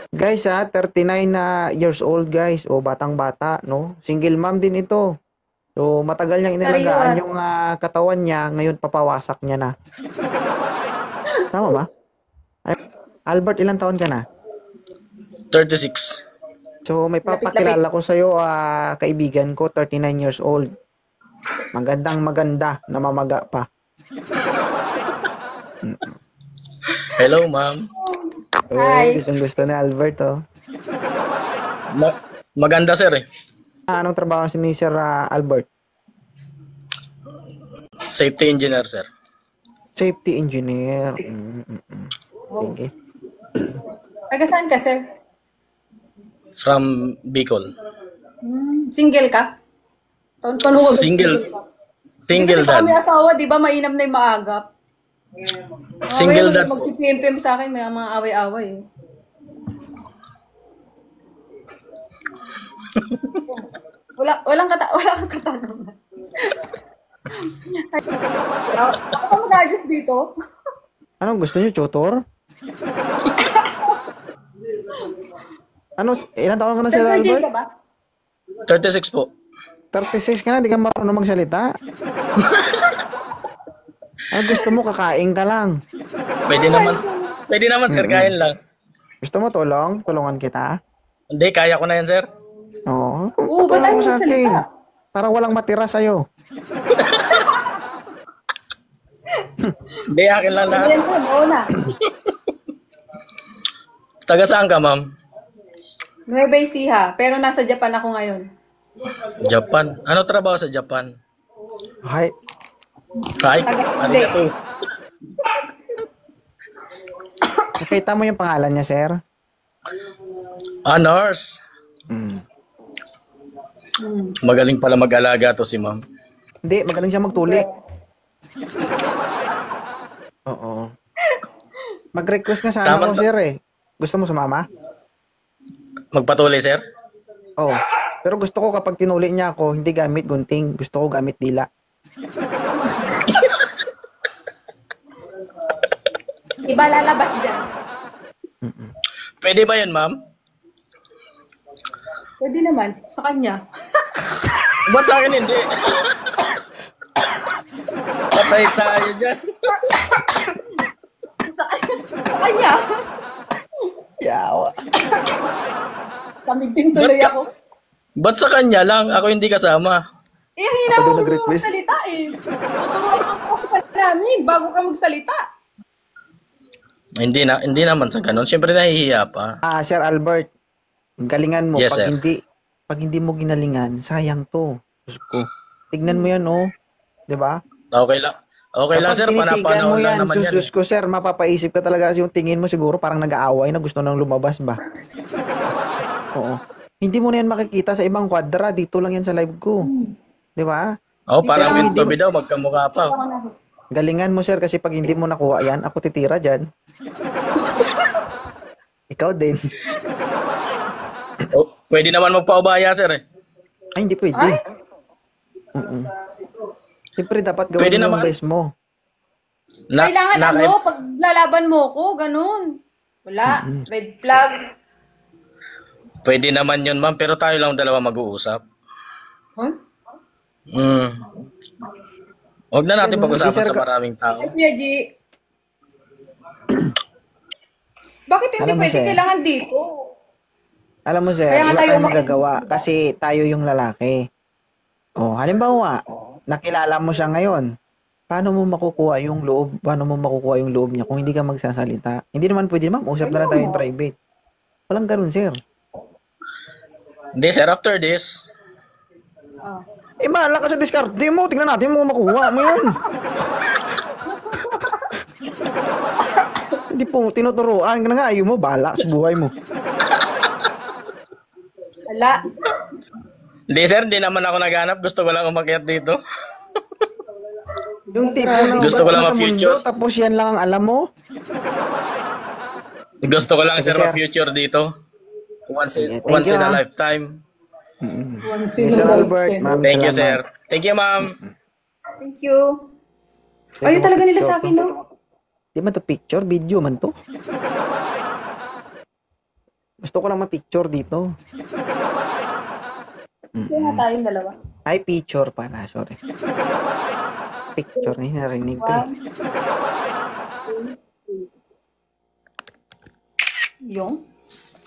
Guys, 39 na years old, guys. O, batang-bata, no? Single mom din ito. So, matagal niyang inalagaan Sariwa. yung katawan niya. Ngayon, papawasak niya na. Tama ba? Ay, Albert, ilang taon ka na? 36. So, may Lapit-lapit. papakilala ko sa'yo, kaibigan ko, 39 years old. Magandang maganda, namamaga pa. Hello, ma'am. Oh, Hi. gustong-gusto ni Albert, oh. Maganda, sir eh. Anong trabaho ni Sir Albert? Safety engineer, sir. Safety engineer. Oh. Sige. Taga saan ka, sir? From Bicol. Single ka? Taon mo Single. Hindi Single kasi baka dad. may asawa, di ba? Mainam na yung maagap. Single dad po. Mag-PMPM sa akin, may mga away-away eh. Wala kang katanungan. Ako pa mag-adjust dito. Anong gusto niyo, tutor? Ilang taon ka na, Sir Sir, virgin Albert? ka ba? 36 po. 36 ka na, di ka marunong magsalita. Gusto mo, kakain ka lang. Pwede naman, sir. Kain lang. Gusto mo tulong? Tulungan kita? Hindi, kaya ko na yan, sir. Oo. Oo, ba't Tutulong ayaw mo mo sa akin. magsalita? Parang walang matira sa'yo. Hindi, akin lang lahat. Ayan, sir, oo na. Taga saan ka, ma'am? Nueva Ecija, pero nasa Japan ako ngayon. Japan. Ano trabaho sa Japan? Ay, Kahit, Taga-hindi. arigato. nakita mo yung pangalan niya, sir? Nurse. Magaling pala mag-alaga to si ma'am. Hindi, magaling siya magtuli. Oo. Mag-request nga sana Tama ako, sir, eh. Gusto mo sumama? Magpatuloy, sir? Oo. Pero gusto ko kapag tinuli niya ako, hindi gamit gunting. Gusto ko gamit dila. Iba lalabas dyan. Pwede ba yun, ma'am? Pwede naman, sa kanya. Ba't sa akin hindi? Patay tayo dyan. Sa kanya. Yawa. Tamig din tuloy ako. Ba't sa kanya lang? Ako hindi kasama. Eh, hina Ako mo din nag-request. magsalita eh. Tuturuan ako pa namin bago ka magsalita. Hindi naman sa ganun. Siyempre nahihiya pa. Sir Albert, galingan mo. Yes, sir. Pag hindi mo ginalingan, sayang to. Diyos ko. Tignan mo yan, oh. 'Di ba? Okay lang. Okay lang, Kapag sir. tinitigan mo Panapanahon lang yan, naman yan. Diyos ko, sir, mapapaisip ka talaga yung tingin mo siguro parang nag-aaway na gusto nang lumabas ba? Oo. Hindi mo na yan makikita sa ibang kwadra. Dito lang yan sa live ko. 'Di ba? Oh, parang lang, yung Toby daw, magkamukha pa. Galingan mo, sir, kasi pag hindi mo nakuha yan, ako titira dyan. Ikaw din. Oh, pwede naman magpaubaya, sir eh. Ay, hindi pwede. Ay? Siyempre, dapat Pwede gawin mo yung naman. best mo. Kailangan pag lalaban mo ko, ganun. Wala, red flag. Pwede naman yun, ma'am. Pero tayo lang dalawa mag-uusap. Huh? Huwag na natin Hindi, pag-usapan sir, sa maraming tao. Ay, Kuya G. Bakit hindi Alam mo, pwede? sir, Kailangan dito. Alam mo, sir, Kaya nga wala tayo tayong magagawa kasi tayo yung lalaki. Halimbawa, nakilala mo siya ngayon. Paano mo makukuha yung loob? Paano mo makukuha yung loob niya kung hindi ka magsasalita? Hindi naman pwede, ma'am. Usap na lang tayo in private. Walang ganun, sir. Hindi, sir. After this, Ah. Bahala ka sa diskarte mo. Tingnan natin mo makuha mo yun. Hindi po, tinuturuan ka na nga. Ayaw mo, bahala sa buhay mo. Wala. hindi, sir. Hindi naman ako naghanap. Gusto ko lang umakyat dito. Yung tipo na Gusto ko lang sa ma-future. mundo, tapos yan lang ang alam mo. Gusto ko lang, Sige, sir, sir. ma-future dito. Sige, thank Once you, in a ah. lifetime. Sir Albert, ma'am, Thank you, salamat. sir. Thank you, ma'am. Thank you. Ayun talaga nila sa akin, no? Di man to picture, video man to. Gusto ko lang ma-picture dito. Hindi nga tayong dalawa. Ay, picture pala. Sorry. Picture na yung narinig ko. One. Yung.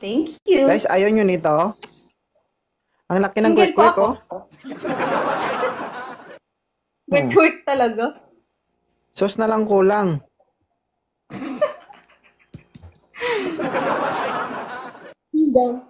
Thank you. Guys, ayaw nyo nito. Ang laki ng Single quick-quick, pa oh. ako. Quick talaga. Sauce na lang kulang. Hindi.